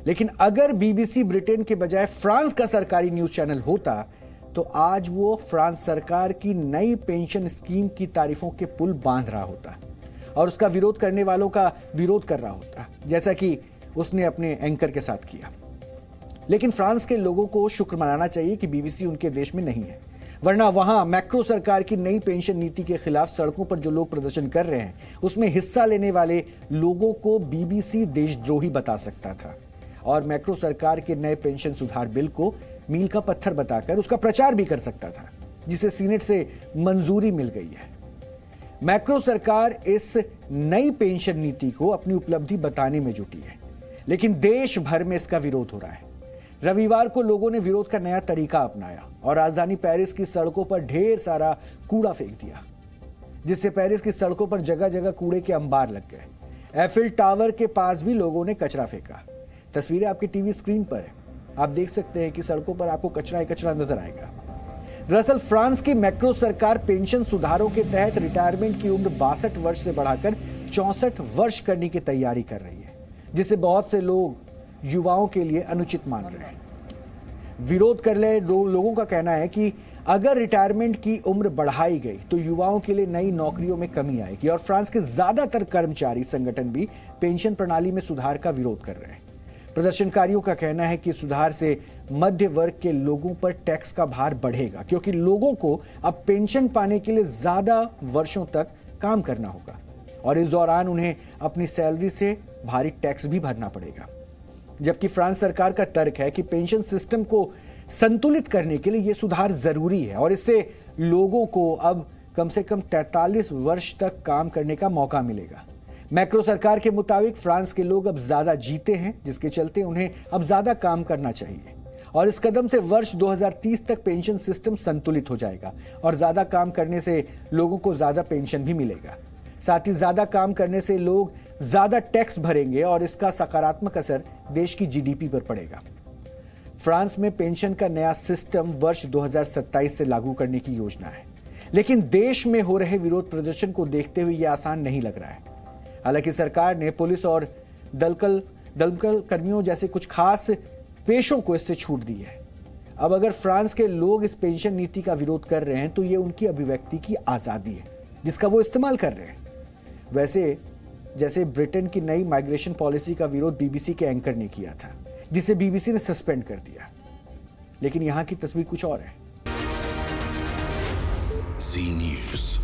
लेकिन अगर BBC Britain के बजाय फ्रांस का सरकारी न्यूज चैनल होता तो आज वो फ्रांस सरकार की नई पेंशन स्कीम की तारीफों के पुल बांध रहा होता और उसका विरोध करने वालों का विरोध कर रहा होता, जैसा कि उसने अपने एंकर के साथ किया। लेकिन फ्रांस के लोगों को शुक्र मनाना चाहिए कि बीबीसी उनके देश में नहीं है, वरना वहां मैक्रो सरकार की नई पेंशन नीति के खिलाफ सड़कों पर जो लोग प्रदर्शन कर रहे हैं उसमें हिस्सा लेने वाले लोगों को बीबीसी देशद्रोही बता सकता था और मैक्रो सरकार के नए पेंशन सुधार बिल को मील का पत्थर बताकर उसका प्रचार भी कर सकता था, जिसे सीनेट से मंजूरी मिल गई है। मैक्रो सरकार इस नई पेंशन नीति को अपनी उपलब्धि बताने में जुटी है, लेकिन देश भर में इसका विरोध हो रहा है। रविवार को लोगों ने विरोध का नया तरीका अपनाया और राजधानी पेरिस की सड़कों पर ढेर सारा कूड़ा फेंक दिया, जिससे पेरिस की सड़कों पर जगह जगह कूड़े के अंबार लग गए। एफिल टावर के पास भी लोगों ने कचरा फेंका। तस्वीरें आपकी टीवी स्क्रीन पर है, आप देख सकते हैं कि सड़कों पर आपको कचरा ही कचरा नजर आएगा। दरअसल फ्रांस की मैक्रो सरकार पेंशन सुधारों के तहत रिटायरमेंट की उम्र 62 वर्ष से बढ़ाकर 64 वर्ष करने की तैयारी कर रही है, जिसे बहुत से लोग युवाओं के लिए अनुचित मान रहे हैं। विरोध कर रहे लोगों का कहना है कि अगर रिटायरमेंट की उम्र बढ़ाई गई तो युवाओं के लिए नई नौकरियों में कमी आएगी और फ्रांस के ज्यादातर कर्मचारी संगठन भी पेंशन प्रणाली में सुधार का विरोध कर रहे हैं। प्रदर्शनकारियों का कहना है कि सुधार से मध्य वर्ग के लोगों पर टैक्स का भार बढ़ेगा, क्योंकि लोगों को अब पेंशन पाने के लिए ज्यादा वर्षों तक काम करना होगा और इस दौरान उन्हें अपनी सैलरी से भारी टैक्स भी भरना पड़ेगा। जबकि फ्रांस सरकार का तर्क है कि पेंशन सिस्टम को संतुलित करने के लिए यह सुधार जरूरी है और इससे लोगों को अब कम से कम 43 वर्ष तक काम करने का मौका मिलेगा। मैक्रो सरकार के मुताबिक फ्रांस के लोग अब ज्यादा जीते हैं, जिसके चलते उन्हें अब ज्यादा काम करना चाहिए और इस कदम से वर्ष 2030 तक पेंशन सिस्टम संतुलित हो जाएगा और ज्यादा काम करने से लोगों को ज्यादा पेंशन भी मिलेगा। साथ ही ज्यादा काम करने से लोग ज्यादा टैक्स भरेंगे और इसका सकारात्मक असर देश की जीडीपी पर पड़ेगा। फ्रांस में पेंशन का नया सिस्टम वर्ष 2027 से लागू करने की योजना है, लेकिन देश में हो रहे विरोध प्रदर्शन को देखते हुए यह आसान नहीं लग रहा है। हालांकि सरकार ने पुलिस और दमकल कर्मियों जैसे कुछ खास पेशों को इससे छूट दी है। अब अगर फ्रांस के लोग इस पेंशन नीति का विरोध कर रहे हैं तो ये उनकी अभिव्यक्ति की आजादी है, जिसका वो इस्तेमाल कर रहे हैं। वैसे जैसे ब्रिटेन की नई माइग्रेशन पॉलिसी का विरोध बीबीसी के एंकर ने किया था, जिसे बीबीसी ने सस्पेंड कर दिया, लेकिन यहां की तस्वीर कुछ और है। जी न्यूज़।